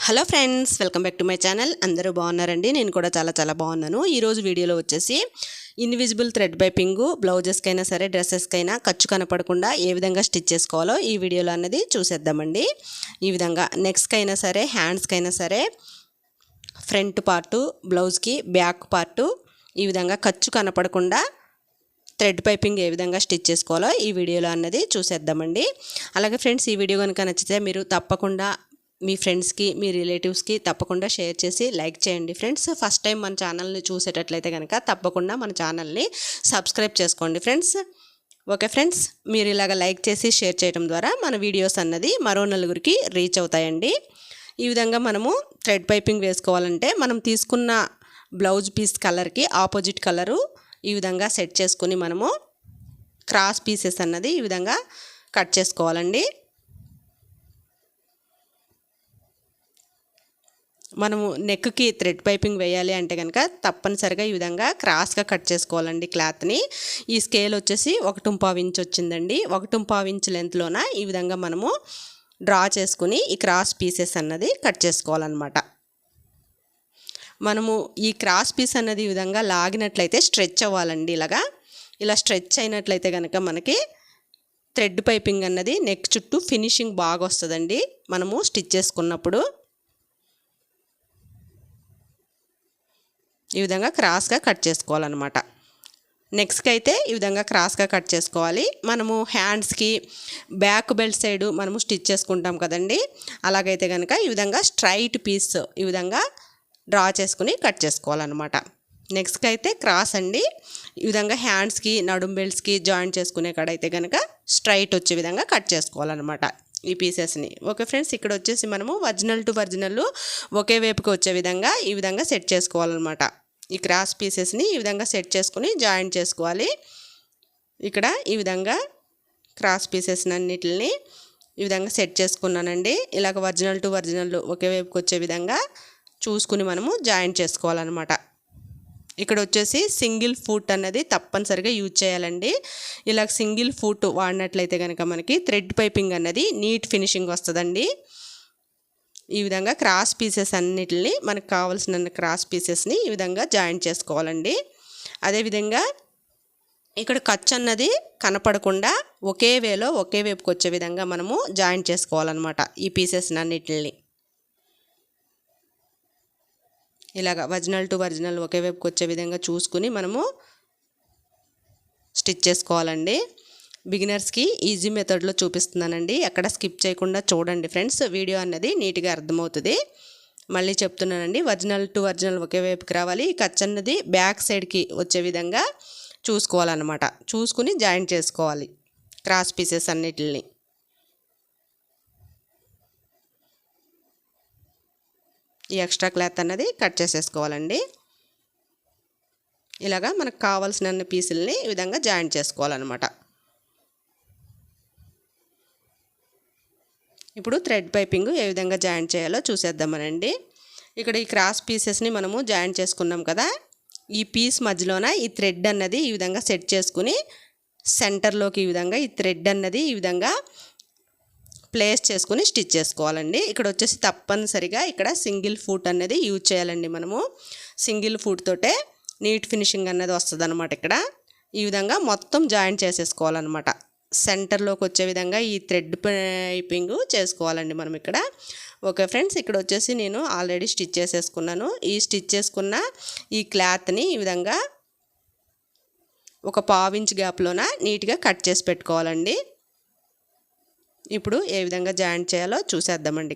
Hello friends, welcome back to my channel. అందరూ బాగున్నారండి? నేను కూడా చాలా బాగున్నాను. ఈరోజు వీడియోలో వచ్చేసి ఇన్విజిబుల్ థ్రెడ్ పైపింగ్ బ్లౌజెస్కైనా సరే డ్రెస్సెస్కైనా ఖర్చు కనపడకుండా ఏ విధంగా స్టిచ్ చేసుకోవాలో ఈ వీడియోలో అన్నది చూసేద్దామండి. ఈ విధంగా నెక్స్కైనా సరే హ్యాండ్స్కైనా సరే ఫ్రంట్ పార్టు బ్లౌజ్కి బ్యాక్ పార్టు ఈ విధంగా ఖర్చు కనపడకుండా థ్రెడ్ పైపింగ్ ఏ విధంగా స్టిచ్ చేసుకోవాలో ఈ వీడియోలో అన్నది చూసేద్దామండి. అలాగే ఫ్రెండ్స్, ఈ వీడియో కనుక నచ్చితే మీరు తప్పకుండా మీ ఫ్రెండ్స్కి మీ రిలేటివ్స్కి తప్పకుండా షేర్ చేసి లైక్ చేయండి. ఫ్రెండ్స్, ఫస్ట్ టైం మన ఛానల్ని చూసేటట్లయితే కనుక తప్పకుండా మన ఛానల్ని సబ్స్క్రైబ్ చేసుకోండి ఫ్రెండ్స్. ఓకే ఫ్రెండ్స్, మీరు ఇలాగ లైక్ చేసి షేర్ చేయడం ద్వారా మన వీడియోస్ అన్నది మరో నలుగురికి రీచ్ అవుతాయండి. ఈ విధంగా మనము థ్రెడ్ పైపింగ్ వేసుకోవాలంటే మనం తీసుకున్న బ్లౌజ్ పీస్ కలర్కి ఆపోజిట్ కలరు ఈ విధంగా సెట్ చేసుకుని మనము క్రాస్ పీసెస్ అన్నది ఈ విధంగా కట్ చేసుకోవాలండి. మనము నెక్కి థ్రెడ్ పైపింగ్ వేయాలి అంటే కనుక తప్పనిసరిగా ఈ విధంగా క్రాస్గా కట్ చేసుకోవాలండి క్లాత్ని. ఈ స్కేల్ వచ్చేసి 1.5 ఇంచ్ వచ్చిందండి. 1.5 ఇంచ్ లెంత్లోన ఈ విధంగా మనము డ్రా చేసుకుని ఈ క్రాస్ పీసెస్ అన్నది కట్ చేసుకోవాలన్నమాట. మనము ఈ క్రాస్ పీస్ అన్నది ఈ విధంగా లాగినట్లయితే స్ట్రెచ్ అవ్వాలండి. ఇలా స్ట్రెచ్ అయినట్లయితే కనుక మనకి థ్రెడ్ పైపింగ్ అన్నది నెక్ చుట్టూ ఫినిషింగ్ బాగా వస్తుందండి మనము స్టిచ్ చేసుకున్నప్పుడు. ఈ విధంగా క్రాస్గా కట్ చేసుకోవాలన్నమాట. నెక్స్ట్కి అయితే ఈ విధంగా క్రాస్గా కట్ చేసుకోవాలి. మనము హ్యాండ్స్కి బ్యాక్ బెల్ట్ సైడు మనము స్టిచ్ చేసుకుంటాం కదండి, అలాగైతే కనుక ఈ విధంగా స్ట్రైట్ పీస్ ఈ విధంగా డ్రా చేసుకుని కట్ చేసుకోవాలన్నమాట. నెక్స్ట్కి అయితే క్రాస్ అండి. ఈ విధంగా హ్యాండ్స్కి నడుం బెల్ట్స్కి జాయింట్ చేసుకునే కాడైతే కనుక స్ట్రైట్ వచ్చే విధంగా కట్ చేసుకోవాలన్నమాట ఈ పీసెస్ని. ఓకే ఫ్రెండ్స్, ఇక్కడ వచ్చేసి మనము ఒరిజినల్ టు ఒరిజినల్ ఒకే వైపుకి వచ్చే విధంగా ఈ విధంగా సెట్ చేసుకోవాలన్నమాట. ఈ క్రాస్ పీసెస్ని ఈ విధంగా సెట్ చేసుకుని జాయింట్ చేసుకోవాలి. ఇక్కడ ఈ విధంగా క్రాస్ పీసెస్ అన్నిటిని ఈ విధంగా సెట్ చేసుకున్నానండి. ఇలాగ ఒరిజినల్ టు ఒరిజినల్ ఒకే వైపుకి వచ్చే విధంగా చూసుకుని మనము జాయింట్ చేసుకోవాలన్నమాట. ఇక్కడ వచ్చేసి సింగిల్ ఫుట్ అన్నది తప్పనిసరిగా యూజ్ చేయాలండి. ఇలా సింగిల్ ఫుట్ వాడినట్లయితే కనుక మనకి థ్రెడ్ పైపింగ్ అన్నది నీట్ ఫినిషింగ్ వస్తుందండి. ఈ విధంగా క్రాస్ పీసెస్ అన్నిటిని మనకు కావాల్సిన క్రాస్ పీసెస్ని ఈ విధంగా జాయింట్ చేసుకోవాలండి. అదేవిధంగా ఇక్కడ ఖర్చు అన్నది కనపడకుండా ఒకే వేలో ఒకే వైపుకి వచ్చే విధంగా మనము జాయింట్ చేసుకోవాలన్నమాట ఈ పీసెస్ని అన్నిటిని. ఇలాగ ఒరిజినల్ టు ఒరిజినల్ ఒకే వైపుకి వచ్చే విధంగా చూసుకుని మనము స్టిచ్ చేసుకోవాలండి. బిగినర్స్కి ఈజీ మెథడ్లో చూపిస్తున్నానండి, ఎక్కడ స్కిప్ చేయకుండా చూడండి ఫ్రెండ్స్. వీడియో అన్నది నీట్గా అర్థమవుతుంది. మళ్ళీ చెప్తున్నానండి, ఒరిజినల్ టు ఒరిజినల్ ఒకే వైపుకి రావాలి. ఖర్చు అన్నది బ్యాక్ సైడ్కి వచ్చే విధంగా చూసుకోవాలన్నమాట. చూసుకుని జాయింట్ చేసుకోవాలి క్రాస్ పీసెస్ అన్నిటిని. ఈ ఎక్స్ట్రా క్లాత్ అన్నది కట్ చేసేసుకోవాలండి. ఇలాగా మనకు కావాల్సిన పీసుల్ని ఈ విధంగా జాయింట్ చేసుకోవాలన్నమాట. ఇప్పుడు థ్రెడ్ పైపింగ్ ఏ విధంగా జాయింట్ చేయాలో చూసేద్దామనండి. ఇక్కడ ఈ క్రాస్ పీసెస్ని మనము జాయింట్ చేసుకున్నాం కదా, ఈ పీస్ మధ్యలోన ఈ థ్రెడ్ అన్నది ఈ విధంగా సెట్ చేసుకుని సెంటర్లోకి ఈ విధంగా ఈ థ్రెడ్ అన్నది ఈ విధంగా ప్లేస్ చేసుకుని స్టిచ్ చేసుకోవాలండి. ఇక్కడ వచ్చేసి తప్పనిసరిగా ఇక్కడ సింగిల్ ఫుట్ అనేది యూజ్ చేయాలండి. మనము సింగిల్ ఫుట్ తోటే నీట్ ఫినిషింగ్ అన్నది వస్తుంది అనమాట. ఇక్కడ ఈ విధంగా మొత్తం జాయింట్ చేసేసుకోవాలన్నమాట. సెంటర్లోకి వచ్చే విధంగా ఈ థ్రెడ్ పైపింగ్ చేసుకోవాలండి మనం ఇక్కడ. ఓకే ఫ్రెండ్స్, ఇక్కడ వచ్చేసి నేను ఆల్రెడీ స్టిచ్ చేసేసుకున్నాను. ఈ స్టిచ్ చేసుకున్న ఈ క్లాత్ని ఈ విధంగా ఒక 1/2 ఇంచ్ గ్యాప్లోన నీట్గా కట్ చేసి పెట్టుకోవాలండి. ఇప్పుడు ఏ విధంగా జాయింట్ చేయాలో చూసేద్దామండి.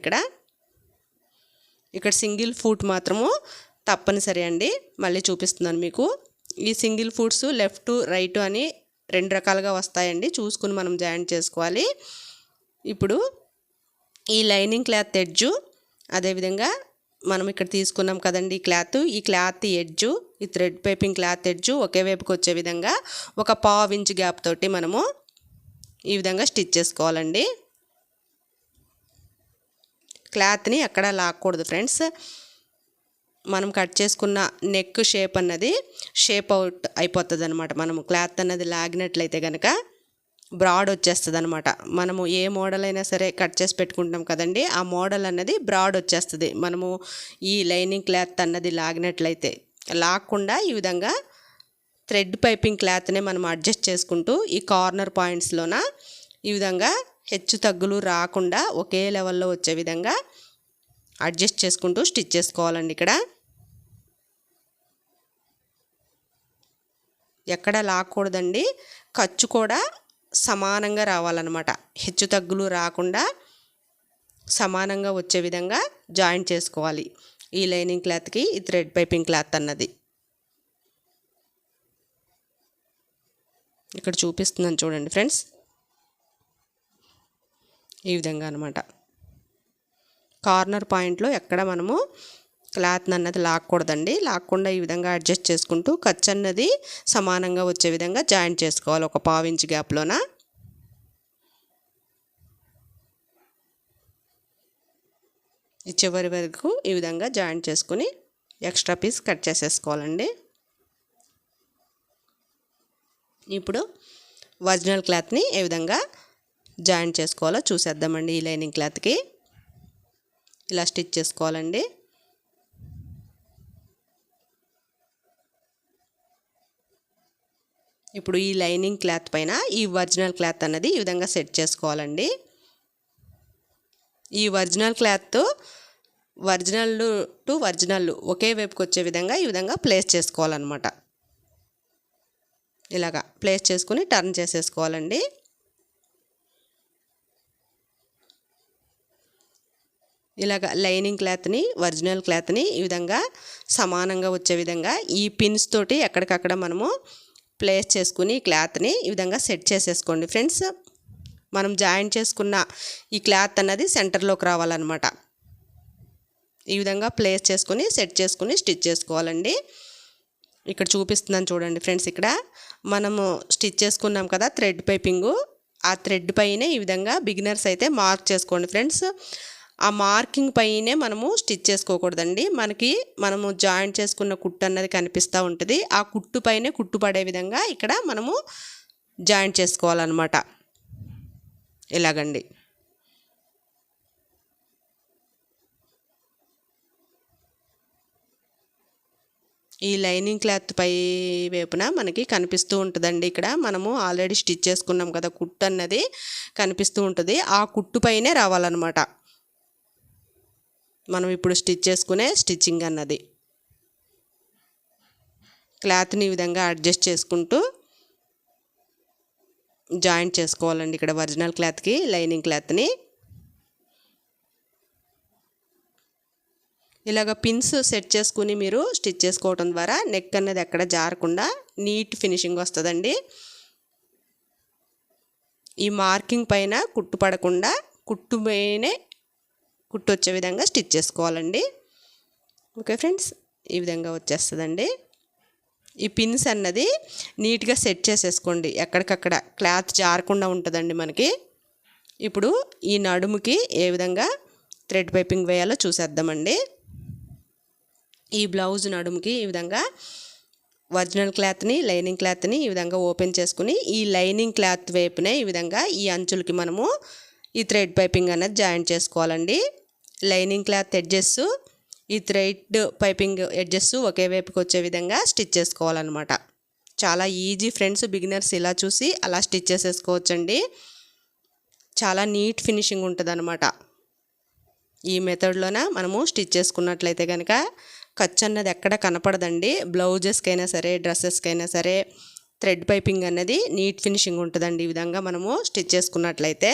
ఇక్కడ సింగిల్ ఫుట్ మాత్రము తప్పనిసరి అండి. మళ్ళీ చూపిస్తున్నాను మీకు. ఈ సింగిల్ ఫుట్స్ లెఫ్ట్ రైట్ అని 2 రకాలుగా వస్తాయండి, చూసుకుని మనం జాయింట్ చేసుకోవాలి. ఇప్పుడు ఈ లైనింగ్ క్లాత్ ఎడ్జు, అదేవిధంగా మనం ఇక్కడ తీసుకున్నాం కదండి ఈ క్లాత్ ఎడ్జు, ఈ థ్రెడ్ పైపింగ్ క్లాత్ ఎడ్జు ఒకే వైపుకి వచ్చే విధంగా ఒక 1/2 ఇంచ్ గ్యాప్ తోటి మనము ఈ విధంగా స్టిచ్ చేసుకోవాలండి. క్లాత్ని ఎక్కడ లాక్కూడదు ఫ్రెండ్స్. మనం కట్ చేసుకున్న నెక్ షేప్ అన్నది షేప్ అవుట్ అయిపోతుంది అనమాట. మనము క్లాత్ అన్నది లాగినట్లయితే కనుక బ్రాడ్ వచ్చేస్తుంది అనమాట. మనము ఏ మోడల్ అయినా సరే కట్ చేసి పెట్టుకుంటాం కదండి, ఆ మోడల్ అన్నది బ్రాడ్ వచ్చేస్తుంది. మనము ఈ లైనింగ్ క్లాత్ అన్నది లాగినట్లయితే లాగకుండా ఈ విధంగా థ్రెడ్ పైపింగ్ క్లాత్నే మనం అడ్జస్ట్ చేసుకుంటూ ఈ కార్నర్ పాయింట్స్లోన ఈ విధంగా హెచ్చు తగ్గులు రాకుండా ఒకే లెవెల్లో వచ్చే విధంగా అడ్జస్ట్ చేసుకుంటూ స్టిచ్ చేసుకోవాలండి. ఇక్కడ ఎక్కడ లాక్కూడదండి, ఖర్చు కూడా సమానంగా రావాలన్నమాట. హెచ్చు తగ్గులు రాకుండా సమానంగా వచ్చే విధంగా జాయింట్ చేసుకోవాలి ఈ లైనింగ్ క్లాత్కి ఈ థ్రెడ్ పైపింగ్ క్లాత్ అన్నది. ఇక్కడ చూపిస్తున్నాను చూడండి ఫ్రెండ్స్, ఈ విధంగా అనమాట. కార్నర్ పాయింట్లో ఎక్కడ మనము క్లాత్ అన్నది లాక్కూడదండి, లాక్కుండా ఈ విధంగా అడ్జస్ట్ చేసుకుంటూ ఖర్చు అన్నది సమానంగా వచ్చే విధంగా జాయింట్ చేసుకోవాలి ఒక 1/2 ఇంచ్ గ్యాప్లోన. ఈ చివరి వరకు ఈ విధంగా జాయింట్ చేసుకుని ఎక్స్ట్రా పీస్ కట్ చేసేసుకోవాలండి. ఇప్పుడు ఒరిజినల్ క్లాత్ని ఏ విధంగా జాయింట్ చేసుకోవాలో చూసేద్దామండి. ఈ లైనింగ్ క్లాత్కి ఇలా స్టిచ్ చేసుకోవాలండి. ఇప్పుడు ఈ లైనింగ్ క్లాత్ పైన ఈ ఒరిజినల్ క్లాత్ అన్నది ఈ విధంగా సెట్ చేసుకోవాలండి. ఈ original cloth original to original ఒకే వైపుకి వచ్చే విధంగా ఈ విధంగా ప్లేస్ చేసుకోవాలన్నమాట. ఇలాగా ప్లేస్ చేసుకుని టర్న్ చేసేసుకోవాలండి. ఇలాగ లైనింగ్ క్లాత్ని ఒరిజినల్ క్లాత్ని ఈ విధంగా సమానంగా వచ్చే విధంగా ఈ పిన్స్ తోటి ఎక్కడికక్కడ మనము ప్లేస్ చేసుకుని క్లాత్ని ఈ విధంగా సెట్ చేసేసుకోండి ఫ్రెండ్స్. మనం జాయింట్ చేసుకున్న ఈ క్లాత్ అన్నది సెంటర్లోకి రావాలన్నమాట. ఈ విధంగా ప్లేస్ చేసుకుని సెట్ చేసుకుని స్టిచ్ చేసుకోవాలండి. ఇక్కడ చూపిస్తున్నాను చూడండి ఫ్రెండ్స్, ఇక్కడ మనము స్టిచ్ చేసుకున్నాం కదా థ్రెడ్ పైపింగు, ఆ థ్రెడ్ పైనే ఈ విధంగా బిగినర్స్ అయితే మార్క్ చేసుకోండి ఫ్రెండ్స్. ఆ మార్కింగ్ పైనే మనము స్టిచ్ చేసుకోకూడదండి, మనము జాయింట్ చేసుకున్న కుట్టు అన్నది కనిపిస్తూ ఉంటుంది. ఆ కుట్టు పైనే కుట్టు పడే విధంగా ఇక్కడ మనము జాయింట్ చేసుకోవాలన్నమాట. ఇలాగండి. ఈ లైనింగ్ క్లాత్ పై వైపున మనకి కనిపిస్తూ ఉంటుందండి. ఇక్కడ మనము ఆల్రెడీ స్టిచ్ చేసుకున్నాం కదా కుట్టు అన్నది కనిపిస్తూ ఉంటుంది, ఆ కుట్టు పైనే రావాలన్నమాట మనం ఇప్పుడు స్టిచ్ చేసుకునే స్టిచ్చింగ్ అన్నది. క్లాత్ని ఈ విధంగా అడ్జస్ట్ చేసుకుంటూ జాయింట్ చేసుకోవాలండి ఇక్కడ ఒరిజినల్ క్లాత్కి లైనింగ్ క్లాత్ని. ఇలాగ పిన్స్ సెట్ చేసుకుని మీరు స్టిచ్ చేసుకోవడం ద్వారా నెక్ అనేది ఎక్కడ జారకుండా నీట్ ఫినిషింగ్ వస్తుందండి. ఈ మార్కింగ్ పైన కుట్టు పడకుండా కుట్టు పైనే కుట్టు వచ్చే విధంగా స్టిచ్ చేసుకోవాలండి. ఓకే ఫ్రెండ్స్, ఈ విధంగా వచ్చేస్తుందండి. ఈ పిన్స్ అన్నది నీట్గా సెట్ చేసేసుకోండి, ఎక్కడికక్కడ క్లాత్ జారకుండా ఉంటుందండి మనకి. ఇప్పుడు ఈ నడుముకి ఏ విధంగా థ్రెడ్ పైపింగ్ వేయాలో చూసేద్దామండి. ఈ బ్లౌజ్ నడుముకి ఈ విధంగా ఒరిజినల్ క్లాత్ని లైనింగ్ క్లాత్ని ఈ విధంగా ఓపెన్ చేసుకుని ఈ లైనింగ్ క్లాత్ వైపునే ఈ విధంగా ఈ అంచులకి మనము ఈ థ్రెడ్ పైపింగ్ అనేది జాయింట్ చేసుకోవాలండి. లైనింగ్ క్లాత్ ఎడ్జెస్ ఈ థ్రెడ్ పైపింగ్ ఎడ్జెస్ ఒకే వైపుకి వచ్చే విధంగా స్టిచ్ చేసుకోవాలన్నమాట. చాలా ఈజీ ఫ్రెండ్స్, బిగినర్స్ ఇలా చూసి అలా స్టిచ్ చేసేసుకోవచ్చండి. చాలా నీట్ ఫినిషింగ్ ఉంటుంది అన్నమాట. ఈ మెథడ్లోన మనము స్టిచ్ చేసుకున్నట్లయితే కనుక ఖర్చు అన్నది ఎక్కడ కనపడదండి. బ్లౌజెస్కైనా సరే డ్రెస్సెస్కైనా సరే థ్రెడ్ పైపింగ్ అన్నది నీట్ ఫినిషింగ్ ఉంటుందండి. ఈ విధంగా మనము స్టిచ్ చేసుకున్నట్లయితే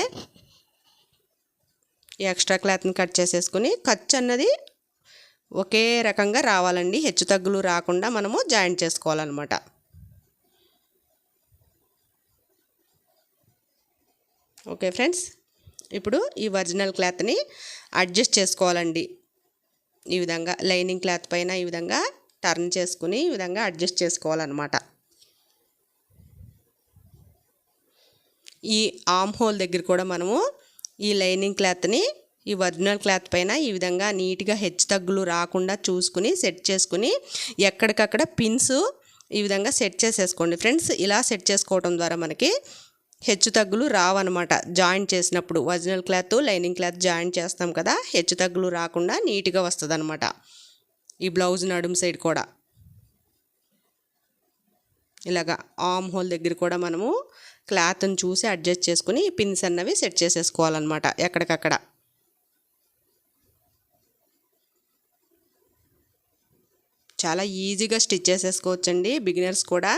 ఈ ఎక్స్ట్రా క్లాత్ని కట్ చేసేసుకుని ఖర్చు అన్నది ఒకే రకంగా రావాలండి, హెచ్చు తగ్గులు రాకుండా మనము జాయింట్ చేసుకోవాలన్నమాట. ఓకే ఫ్రెండ్స్, ఇప్పుడు ఈ ఒరిజినల్ క్లాత్ని అడ్జస్ట్ చేసుకోవాలండి. ఈ విధంగా లైనింగ్ క్లాత్ పైన ఈ విధంగా టర్న్ చేసుకుని ఈ విధంగా అడ్జస్ట్ చేసుకోవాలన్నమాట. ఈ ఆర్మ్ హోల్ దగ్గర కూడా మనము ఈ లైనింగ్ క్లాత్ని ఈ ఒరిజినల్ క్లాత్ పైన ఈ విధంగా నీట్గా హెచ్చు తగ్గులు రాకుండా చూసుకుని సెట్ చేసుకుని ఎక్కడికక్కడ పిన్స్ ఈ విధంగా సెట్ చేసేసుకోండి ఫ్రెండ్స్. ఇలా సెట్ చేసుకోవడం ద్వారా మనకి హెచ్చు తగ్గులు రావన్నమాట. జాయింట్ చేసినప్పుడు original cloth lining cloth joint చేస్తాం కదా, హెచ్చు తగ్గులు రాకుండా నీట్గా వస్తుంది అనమాట. ఈ బ్లౌజ్ నడుము సైడ్ కూడా ఇలాగా ఆర్మ్ హోల్ దగ్గర కూడా మనము క్లాత్ని చూసి అడ్జస్ట్ చేసుకుని పిన్స్ అన్నవి సెట్ చేసేసుకోవాలన్నమాట ఎక్కడికక్కడ. చాలా ఈజీగా స్టిచ్ చేసేసుకోవచ్చండి. బిగినర్స్ కూడా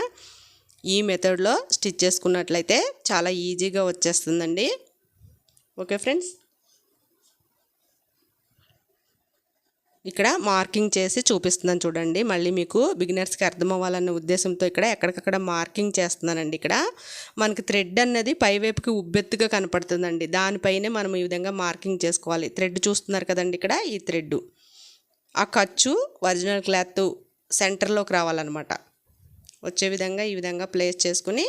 ఈ మెథడ్లో స్టిచ్ చేసుకున్నట్లయితే చాలా ఈజీగా వచ్చేస్తుందండి. ఓకే ఫ్రెండ్స్, ఇక్కడ మార్కింగ్ చేసి చూపిస్తున్నాను చూడండి. మళ్ళీ మీకు బిగినర్స్కి అర్థం అవ్వాలన్న ఉద్దేశంతో ఇక్కడ ఎక్కడికక్కడ మార్కింగ్ చేస్తున్నానండి. ఇక్కడ మనకి థ్రెడ్ అన్నది పైవైపుకి ఉబ్బెత్తుగా కనపడుతుందండి, దానిపైనే మనం ఈ విధంగా మార్కింగ్ చేసుకోవాలి. థ్రెడ్ చూస్తున్నారు కదండి, ఇక్కడ ఈ థ్రెడ్ ఆ ఖర్చు ఒరిజినల్ క్లాత్ సెంటర్లోకి రావాలన్నమాట. వచ్చే విధంగా ఈ విధంగా ప్లేస్ చేసుకుని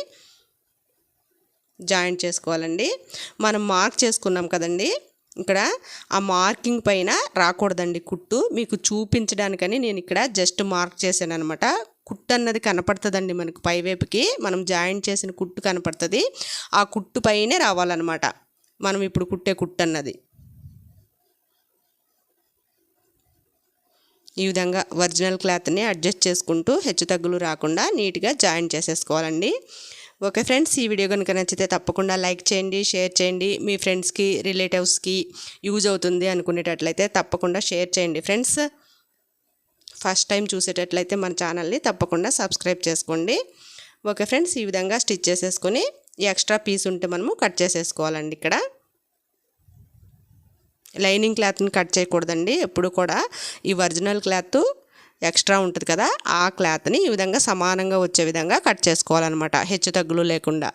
జాయింట్ చేసుకోవాలండి. మనం మార్క్ చేసుకున్నాం కదండి, ఇక్కడ ఆ మార్కింగ్ పైన రాకూడదండి కుట్టు. మీకు చూపించడానికని నేను ఇక్కడ జస్ట్ మార్క్ చేశాను అనమాట. కుట్టు అన్నది కనపడుతుందండి మనకు పైవైపుకి, మనం జాయింట్ చేసిన కుట్టు కనపడుతుంది. ఆ కుట్టు పైనే రావాలన్నమాట మనం ఇప్పుడు కుట్టే కుట్టు అన్నది. ఈ విధంగా ఒరిజినల్ క్లాత్ని అడ్జస్ట్ చేసుకుంటూ హెచ్చు తగ్గులు రాకుండా నీట్గా జాయింట్ చేసేసుకోవాలండి. ఓకే ఫ్రెండ్స్, ఈ వీడియో కనుక నచ్చితే తప్పకుండా లైక్ చేయండి, షేర్ చేయండి. మీ ఫ్రెండ్స్కి రిలేటివ్స్కి యూజ్ అవుతుంది అనుకునేటట్లయితే తప్పకుండా షేర్ చేయండి ఫ్రెండ్స్. ఫస్ట్ టైం చూసేటట్లయితే మన ఛానల్ని తప్పకుండా సబ్స్క్రైబ్ చేసుకోండి. ఓకే ఫ్రెండ్స్, ఈ విధంగా స్టిచ్ చేసేసుకొని ఎక్స్ట్రా పీస్ ఉంటే మనము కట్ చేసేసుకోవాలండి. ఇక్కడ లైనింగ్ క్లాత్ని కట్ చేయకూడదండి ఎప్పుడు కూడా. ఈ ఒరిజినల్ క్లాత్ ఎక్స్ట్రా ఉంటుంది కదా, ఆ క్లాత్ని ఈ విధంగా సమానంగా వచ్చే విధంగా కట్ చేసుకోవాలన్నమాట, హెచ్చు తగ్గులు లేకుండా.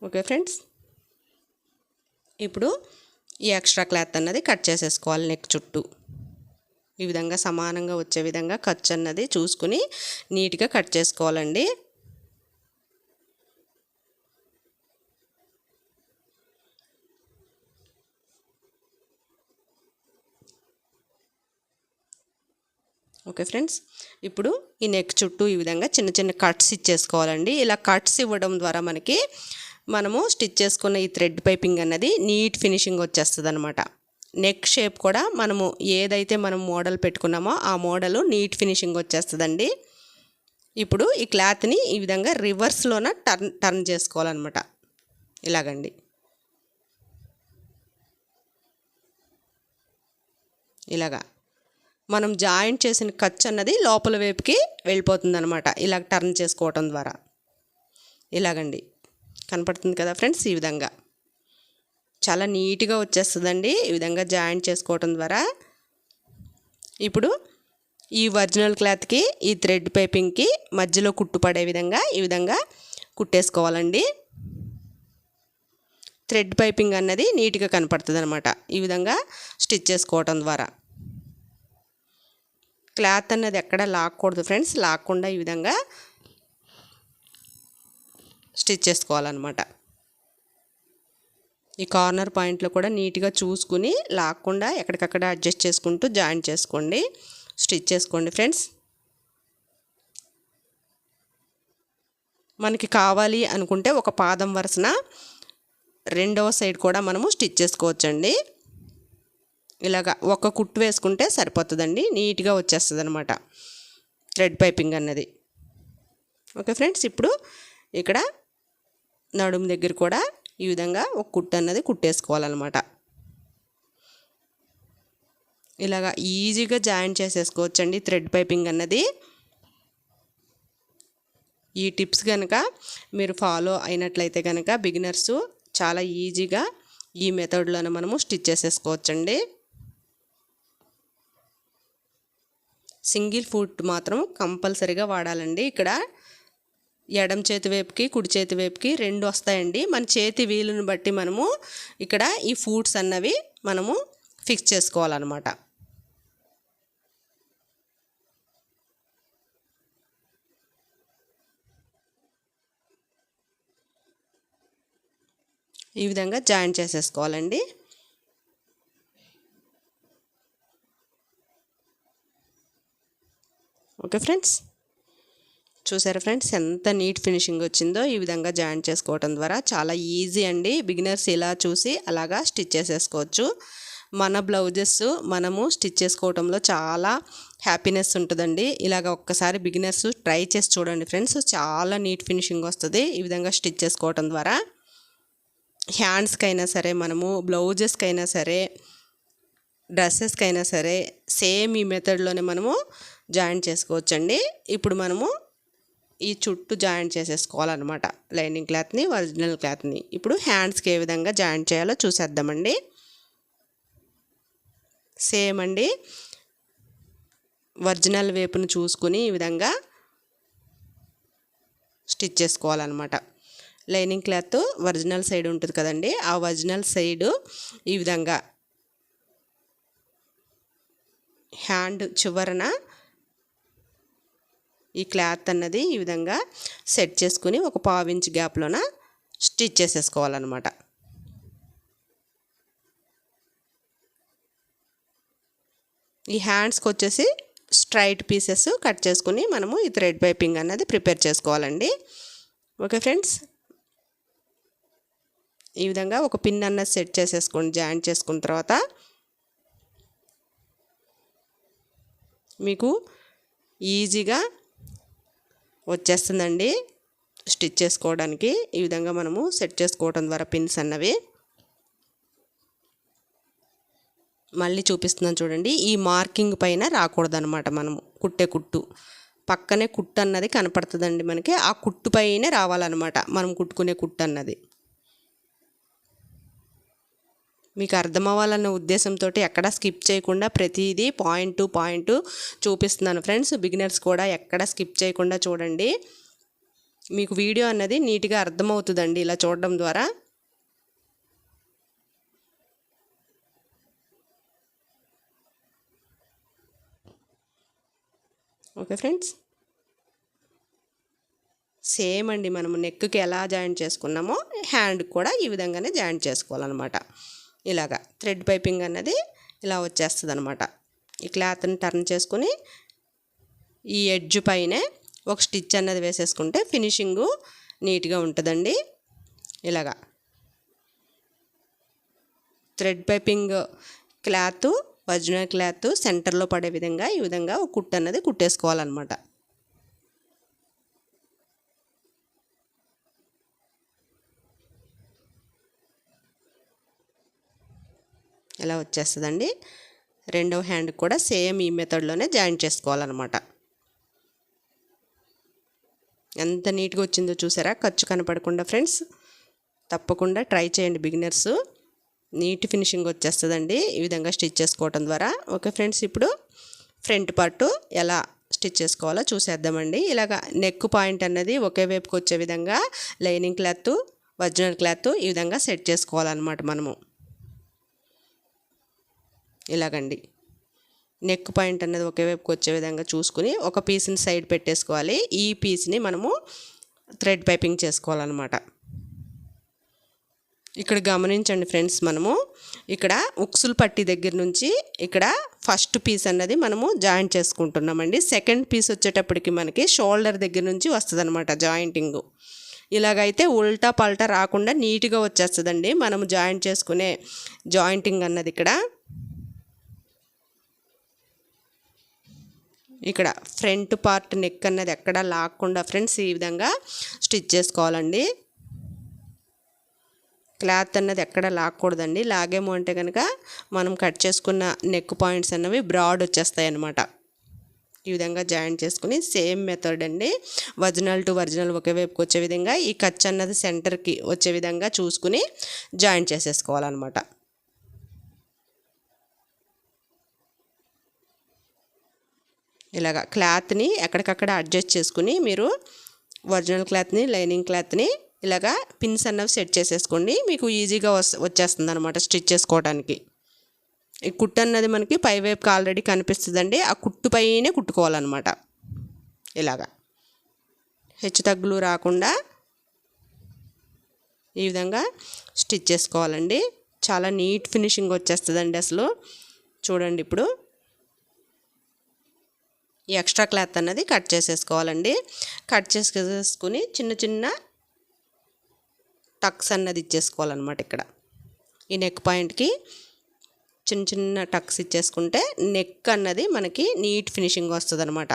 ఓకే ఫ్రెండ్స్, ఇప్పుడు ఈ ఎక్స్ట్రా క్లాత్ అన్నది కట్ చేసేసుకోవాలి. నెక్ చుట్టూ ఈ విధంగా సమానంగా వచ్చే విధంగా ఖర్చు అన్నది చూసుకుని నీట్గా కట్ చేసుకోవాలండి. ఓకే ఫ్రెండ్స్, ఇప్పుడు ఈ నెక్ చుట్టూ ఈ విధంగా చిన్న చిన్న కట్స్ ఇచ్చేసుకోవాలండి. ఇలా కట్స్ ఇవ్వడం ద్వారా మనము స్టిచ్ చేసుకున్న ఈ థ్రెడ్ పైపింగ్ అన్నది నీట్ ఫినిషింగ్ వచ్చేస్తుంది అనమాట. నెక్ షేప్ కూడా మనము ఏదైతే మనం మోడల్ పెట్టుకున్నామో ఆ మోడలు నీట్ ఫినిషింగ్ వచ్చేస్తుందండి. ఇప్పుడు ఈ క్లాత్ని ఈ విధంగా రివర్స్లోన టర్న్ చేసుకోవాలన్నమాట. ఇలాగండి, ఇలాగా మనం జాయింట్ చేసిన ఖర్చు అన్నది లోపల వైపుకి వెళ్ళిపోతుంది అనమాట, ఇలా టర్న్ చేసుకోవటం ద్వారా. ఇలాగండి, కనపడుతుంది కదా ఫ్రెండ్స్, ఈ విధంగా చాలా నీట్గా వచ్చేస్తుందండి ఈ విధంగా జాయింట్ చేసుకోవటం ద్వారా. ఇప్పుడు ఈ ఒరిజినల్ క్లాత్కి ఈ థ్రెడ్ పైపింగ్కి మధ్యలో కుట్టు పడే విధంగా ఈ విధంగా కుట్టేసుకోవాలండి. థ్రెడ్ పైపింగ్ అన్నది నీట్గా కనపడుతుంది అనమాట ఈ విధంగా స్టిచ్ చేసుకోవటం ద్వారా. క్లాత్ అన్నది ఎక్కడ లాక్కూడదు ఫ్రెండ్స్, లాక్కుండా ఈ విధంగా స్టిచ్ చేసుకోవాలన్నమాట. ఈ కార్నర్ పాయింట్లో కూడా నీట్గా చూసుకుని లాక్కుండా ఎక్కడికక్కడ అడ్జస్ట్ చేసుకుంటూ జాయింట్ చేసుకోండి, స్టిచ్ చేసుకోండి ఫ్రెండ్స్. మనకి కావాలి అనుకుంటే ఒక పాదం వరుసన రెండవ సైడ్ కూడా మనము స్టిచ్ చేసుకోవచ్చండి. ఇలాగా ఒక కుట్టు వేసుకుంటే సరిపోతుందండి, నీట్గా వచ్చేస్తుంది అనమాట థ్రెడ్ పైపింగ్ అన్నది. ఓకే ఫ్రెండ్స్, ఇప్పుడు ఇక్కడ నడుము దగ్గర కూడా ఈ విధంగా ఒక కుట్టు అన్నది కుట్టేసుకోవాలన్నమాట. ఇలాగా ఈజీగా జాయింట్ చేసేసుకోవచ్చండి థ్రెడ్ పైపింగ్ అన్నది. ఈ టిప్స్ కనుక మీరు ఫాలో అయినట్లయితే కనుక బిగినర్స్ చాలా ఈజీగా ఈ మెథడ్లోనే మనము స్టిచ్ చేసేసుకోవచ్చండి. సింగిల్ ఫుట్ మాత్రం కంపల్సరీగా వాడాలండి. ఇక్కడ ఎడమ చేతి వైపుకి కుడి చేతి వైపుకి రెండు వస్తాయండి. మన చేతి వీలుని బట్టి మనము ఇక్కడ ఈ ఫూట్స్ అన్నవి మనము ఫిక్స్ చేసుకోవాలన్నమాట. ఈ విధంగా జాయింట్ చేసేసుకోవాలండి. ఓకే ఫ్రెండ్స్, చూసారా ఫ్రెండ్స్ ఎంత నీట్ ఫినిషింగ్ వచ్చిందో. ఈ విధంగా జాయింట్ చేసుకోవడం ద్వారా చాలా ఈజీ అండి. బిగినర్స్ ఇలా చూసి అలాగా స్టిచ్ చేసేసుకోవచ్చు. మన బ్లౌజెస్ మనము స్టిచ్ చేసుకోవడంలో చాలా హ్యాపీనెస్ ఉంటుందండి. ఇలాగ ఒక్కసారి బిగినర్స్ ట్రై చేసి చూడండి ఫ్రెండ్స్, చాలా నీట్ ఫినిషింగ్ వస్తుంది ఈ విధంగా స్టిచ్ చేసుకోవడం ద్వారా. హ్యాండ్స్కి అయినా సరే, మనము బ్లౌజెస్కి అయినా సరే, డ్రెస్సెస్కి అయినా సరే సేమ్ ఈ మెథడ్లోనే మనము జాయింట్ చేసుకోవచ్చండి. ఇప్పుడు మనము ఈ చుట్టూ జాయింట్ చేసేసుకోవాలన్నమాట లైనింగ్ క్లాత్ని, ఒరిజినల్ క్లాత్ని. ఇప్పుడు హ్యాండ్స్కి ఏ విధంగా జాయింట్ చేయాలో చూసేద్దామండి. సేమ్ అండి, ఒరిజినల్ వైపును చూసుకుని ఈ విధంగా స్టిచ్ చేసుకోవాలన్నమాట. లైనింగ్ క్లాత్ ఒరిజినల్ సైడ్ ఉంటుంది కదండి, ఆ ఒరిజినల్ సైడు ఈ విధంగా హ్యాండ్ చివరన ఈ క్లాత్ అన్నది ఈ విధంగా సెట్ చేసుకుని ఒక 1/2 ఇంచ్ గ్యాప్లోన స్టిచ్ చేసేసుకోవాలన్నమాట. ఈ హ్యాండ్స్కి వచ్చేసి స్ట్రైట్ పీసెస్ కట్ చేసుకుని మనము ఈ థ్రెడ్ పైపింగ్ అన్నది ప్రిపేర్ చేసుకోవాలండి. ఓకే ఫ్రెండ్స్, ఈ విధంగా ఒక పిన్ అన్నది సెట్ చేసేసుకొని జాయింట్ చేసుకున్న తర్వాత మీకు ఈజీగా వచ్చేస్తుందండి స్టిచ్ చేసుకోవడానికి. ఈ విధంగా మనము సెట్ చేసుకోవడం ద్వారా పిన్స్ అన్నవి మళ్ళీ చూపిస్తున్నాను చూడండి. ఈ మార్కింగ్ పైన రాకూడదనమాట, మనము కుట్టే కుట్టు పక్కనే కుట్టు అన్నది కనపడుతుందండి మనకి, ఆ కుట్టు పైనే రావాలన్నమాట మనం కుట్టుకునే కుట్టు అన్నది. మీకు అర్థం అవ్వాలన్న ఉద్దేశంతో ఎక్కడ స్కిప్ చేయకుండా ప్రతిదీ పాయింట్ టు పాయింట్ చూపిస్తున్నాను ఫ్రెండ్స్. బిగినర్స్ కూడా ఎక్కడ స్కిప్ చేయకుండా చూడండి, మీకు వీడియో అన్నది నీట్గా అర్థమవుతుందండి ఇలా చూడడం ద్వారా. ఓకే ఫ్రెండ్స్, సేమ్ అండి, మనము నెక్కి ఎలా జాయింట్ చేసుకున్నామో హ్యాండ్కి కూడా ఈ విధంగానే జాయింట్ చేసుకోవాలన్నమాట. ఇలాగా థ్రెడ్ పైపింగ్ అన్నది ఇలా వచ్చేస్తుంది అనమాట. ఈ క్లాత్ని టర్న్ చేసుకుని ఈ ఎడ్జ్ పైనే ఒక స్టిచ్ అన్నది వేసేసుకుంటే ఫినిషింగు నీట్గా ఉంటుందండి. ఇలాగా thread piping cloth, original cloth సెంటర్లో పడే విధంగా ఈ విధంగా ఒక కుట్టు అన్నది కుట్టేసుకోవాలన్నమాట. ఇలా వచ్చేస్తుందండి. రెండవ హ్యాండ్ కూడా సేమ్ ఈ మెథడ్లోనే జాయింట్ చేసుకోవాలన్నమాట. ఎంత నీట్గా వచ్చిందో చూసారా, ఖర్చు కనపడకుండా ఫ్రెండ్స్. తప్పకుండా ట్రై చేయండి బిగినర్స్, నీట్ ఫినిషింగ్ వచ్చేస్తుందండి ఈ విధంగా స్టిచ్ చేసుకోవటం ద్వారా. ఓకే ఫ్రెండ్స్, ఇప్పుడు ఫ్రంట్ పార్ట్ ఎలా స్టిచ్ చేసుకోవాలో చూసేద్దామండి. ఇలాగ నెక్ పాయింట్ అన్నది ఒకే వైపుకి వచ్చే విధంగా లైనింగ్ క్లాత్, ఒరిజినల్ క్లాత్ ఈ విధంగా సెట్ చేసుకోవాలన్నమాట మనము. ఇలాగండి నెక్ పాయింట్ అనేది ఒకే వైపుకి వచ్చే విధంగా చూసుకుని ఒక పీస్ని సైడ్ పెట్టేసుకోవాలి. ఈ పీస్ని మనము థ్రెడ్ పైపింగ్ చేసుకోవాలన్నమాట. ఇక్కడ గమనించండి ఫ్రెండ్స్, మనము ఇక్కడ ఉక్సులు పట్టి దగ్గర నుంచి ఇక్కడ ఫస్ట్ పీస్ అన్నది మనము జాయింట్ చేసుకుంటున్నామండి. సెకండ్ పీస్ వచ్చేటప్పటికి మనకి షోల్డర్ దగ్గర నుంచి వస్తుంది అనమాట జాయింటింగ్. ఇలాగైతే ఉల్టా పల్టా రాకుండా నీట్గా వచ్చేస్తుందండి మనము జాయింట్ చేసుకునే జాయింటింగ్ అన్నది. ఇక్కడ ఫ్రంట్ పార్ట్ నెక్ అన్నది ఎక్కడ లాక్కుండా ఫ్రెండ్స్ ఈ విధంగా స్టిచ్ చేసుకోవాలండి. క్లాత్ అన్నది ఎక్కడ లాక్కూడదండి. లాగేమో అంటే కనుక మనం కట్ చేసుకున్న నెక్ పాయింట్స్ అన్నవి బ్రాడ్ వచ్చేస్తాయి అన్నమాట. ఈ విధంగా జాయింట్ చేసుకుని సేమ్ మెథడ్ అండి, ఒరిజినల్ టు ఒరిజినల్ ఒకే వైపుకి వచ్చే విధంగా ఈ ఖర్చు అన్నది సెంటర్కి వచ్చే విధంగా చూసుకుని జాయింట్ చేసేసుకోవాలన్నమాట. ఇలాగ క్లాత్ని ఎక్కడికక్కడ అడ్జస్ట్ చేసుకుని మీరు ఒరిజినల్ క్లాత్ని, లైనింగ్ క్లాత్ని ఇలాగా పిన్స్ అన్నవి సెట్ చేసేసుకోండి. మీకు ఈజీగా వచ్చేస్తుంది అనమాట స్టిచ్ చేసుకోవడానికి. ఈ కుట్టు అన్నది మనకి పై వైపుకి ఆల్రెడీ కనిపిస్తుందండి, ఆ కుట్టు పైనే కుట్టుకోవాలన్నమాట. ఇలాగా హెచ్చు తగ్గులు రాకుండా ఈ విధంగా స్టిచ్ చేసుకోవాలండి. చాలా నీట్ ఫినిషింగ్ వచ్చేస్తుందండి అసలు. చూడండి ఇప్పుడు ఈ ఎక్స్ట్రా క్లాత్ అన్నది కట్ చేసేసుకోవాలండి. కట్ చేసేసుకుని చిన్న చిన్న టక్స్ అన్నది ఇచ్చేసుకోవాలన్నమాట. ఇక్కడ ఈ నెక్ పాయింట్కి చిన్న చిన్న టక్స్ ఇచ్చేసుకుంటే నెక్ అన్నది మనకి నీట్ ఫినిషింగ్ వస్తుంది అనమాట.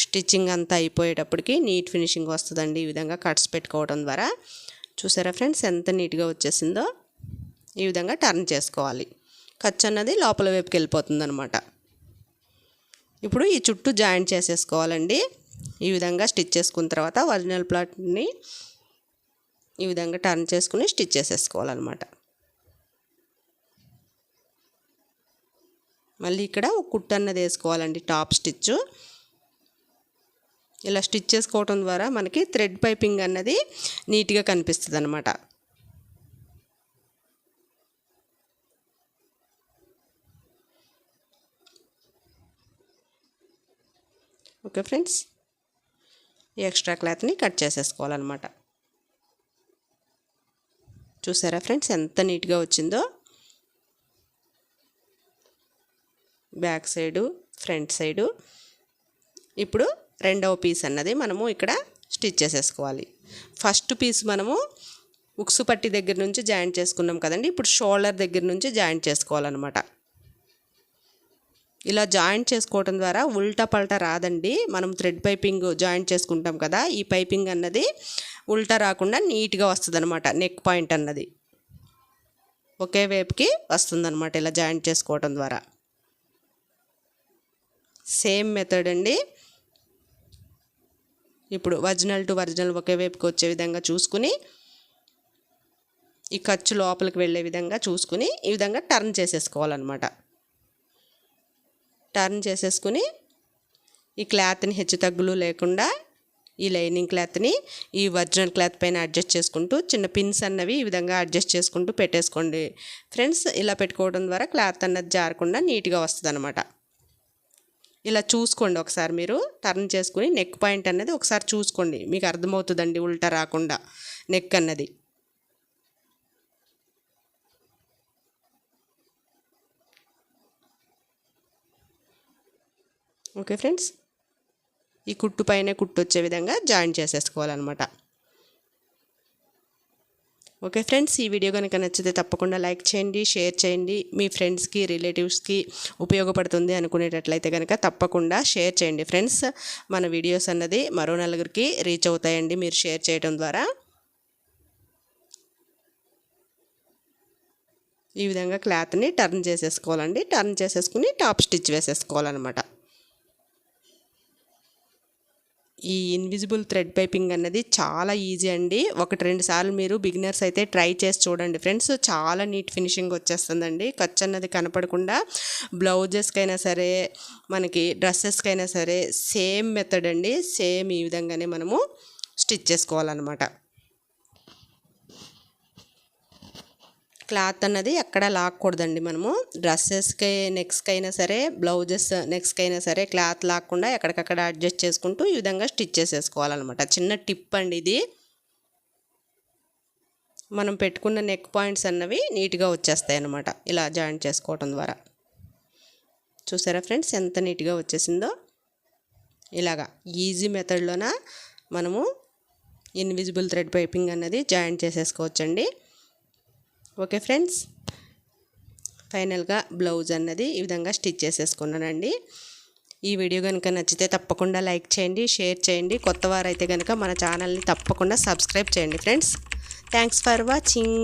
స్టిచ్చింగ్ అంతా అయిపోయేటప్పటికి నీట్ ఫినిషింగ్ వస్తుందండి ఈ విధంగా కట్స్ పెట్టుకోవడం ద్వారా. చూసారా ఫ్రెండ్స్ ఎంత నీట్గా వచ్చేసిందో. ఈ విధంగా టర్న్ చేసుకోవాలి. ఖర్చు అన్నది లోపల వైపుకి వెళ్ళిపోతుంది అనమాట. ఇప్పుడు ఈ చుట్టూ జాయింట్ చేసేసుకోవాలండి. ఈ విధంగా స్టిచ్ చేసుకున్న తర్వాత ఒరిజినల్ ప్లాట్ని ఈ విధంగా టర్న్ చేసుకుని స్టిచ్ చేసేసుకోవాలన్నమాట. మళ్ళీ ఇక్కడ ఒక కుట్టు అన్నది వేసుకోవాలండి, టాప్ స్టిచ్. ఇలా స్టిచ్ చేసుకోవటం ద్వారా మనకి థ్రెడ్ పైపింగ్ అన్నది నీట్గా కనిపిస్తుంది అనమాట. ఓకే ఫ్రెండ్స్, ఈ ఎక్స్ట్రా క్లాత్ని కట్ చేసేసుకోవాలన్నమాట. చూసారా ఫ్రెండ్స్ ఎంత నీట్గా వచ్చిందో. Back side, front side. ఇప్పుడు రెండవ పీస్ అన్నది మనము ఇక్కడ స్టిచ్ చేసేసుకోవాలి. ఫస్ట్ పీస్ మనము ఉక్సు పట్టి దగ్గర నుంచి జాయింట్ చేసుకున్నాం కదండి. ఇప్పుడు షోల్డర్ దగ్గర నుంచి జాయింట్ చేసుకోవాలన్నమాట. ఇలా జాయింట్ చేసుకోవడం ద్వారా ఉల్టా పల్టా రాదండి. మనం థ్రెడ్ పైపింగ్ జాయింట్ చేసుకుంటాం కదా, ఈ పైపింగ్ అన్నది ఉల్టా రాకుండా నీట్గా వస్తుంది అనమాట. నెక్ పాయింట్ అన్నది ఒకే వైపుకి వస్తుందన్నమాట ఇలా జాయింట్ చేసుకోవడం ద్వారా. సేమ్ మెథడ్ అండి. ఇప్పుడు ఒరిజినల్ టు ఒరిజినల్ ఒకే వైపుకి వచ్చే విధంగా చూసుకుని ఈ ఖర్చు లోపలికి వెళ్ళే విధంగా చూసుకుని ఈ విధంగా టర్న్ చేసేసుకోవాలన్నమాట. టర్న్ చేసేసుకుని ఈ క్లాత్ని హెచ్చు తగ్గులు లేకుండా ఈ లైనింగ్ క్లాత్ని ఈ ఒరిజినల్ క్లాత్ పైన అడ్జస్ట్ చేసుకుంటూ చిన్న పిన్స్ అన్నవి ఈ విధంగా అడ్జస్ట్ చేసుకుంటూ పెట్టేసుకోండి ఫ్రెండ్స్. ఇలా పెట్టుకోవడం ద్వారా క్లాత్ అన్నది జారకుండా నీట్గా వస్తుంది అనమాట. ఇలా చూసుకోండి ఒకసారి, మీరు టర్న్ చేసుకుని నెక్ పాయింట్ అన్నది ఒకసారి చూసుకోండి, మీకు అర్థమవుతుందండి ఉల్టా రాకుండా నెక్ అన్నది. ఓకే ఫ్రెండ్స్, ఈ కుట్టు పైన కుట్టు వచ్చే విధంగా జాయిన్ చేసేసుకోవాలన్నమాట. ఓకే ఫ్రెండ్స్, ఈ వీడియో కనుక నచ్చితే తప్పకుండా లైక్ చేయండి, షేర్ చేయండి. మీ ఫ్రెండ్స్కి, రిలేటివ్స్కి ఉపయోగపడుతుంది అనుకునేటట్లయితే కనుక తప్పకుండా షేర్ చేయండి ఫ్రెండ్స్. మన వీడియోస్ అన్నది మరో నలుగురికి రీచ్ అవుతాయండి మీరు షేర్ చేయడం ద్వారా. ఈ విధంగా క్లాత్ని టర్న్ చేసేసుకోవాలండి. టర్న్ చేసేసుకుని టాప్ స్టిచ్ వేసేసుకోవాలన్నమాట. ఈ ఇన్విజిబుల్ థ్రెడ్ పైపింగ్ అన్నది చాలా ఈజీ అండి. 1-2 సార్లు మీరు బిగినర్స్ అయితే ట్రై చేసి చూడండి ఫ్రెండ్స్. చాలా నీట్ ఫినిషింగ్ వచ్చేస్తుందండి. ఖర్చు అన్నది కనపడకుండా బ్లౌజెస్కైనా సరే, మనకి డ్రెస్సెస్కైనా సరే సేమ్ మెథడ్ అండి. సేమ్ ఈ విధంగానే మనము స్టిచ్ చేసుకోవాలన్నమాట. క్లాత్ అన్నది ఎక్కడ లాక్కూడదండి. మనము డ్రెస్సెస్కి నెక్స్కి అయినా సరే, బ్లౌజెస్ నెక్స్కి అయినా సరే క్లాత్ లాక్కుండా ఎక్కడికక్కడ అడ్జస్ట్ చేసుకుంటూ ఈ విధంగా స్టిచ్ చేసేసుకోవాలన్నమాట. చిన్న టిప్ అండి ఇది. మనం పెట్టుకున్న నెక్ పాయింట్స్ అన్నవి నీట్గా వచ్చేస్తాయి అన్నమాట ఇలా జాయింట్ చేసుకోవడం ద్వారా. చూసారా ఫ్రెండ్స్ ఎంత నీట్గా వచ్చేసిందో. ఇలాగా ఈజీ మెథడ్లోన మనము ఇన్విజిబుల్ థ్రెడ్ పైపింగ్ అన్నది జాయింట్ చేసేసుకోవచ్చండి. ఓకే ఫ్రెండ్స్, ఫైనల్గా బ్లౌజ్ అన్నది ఈ విధంగా స్టిచ్ చేసేసుకున్నానండి. ఈ వీడియో కనుక నచ్చితే తప్పకుండా లైక్ చేయండి, షేర్ చేయండి. కొత్త వారైతే కనుక మన ఛానల్ని తప్పకుండా సబ్స్క్రైబ్ చేయండి ఫ్రెండ్స్. Thanks for watching.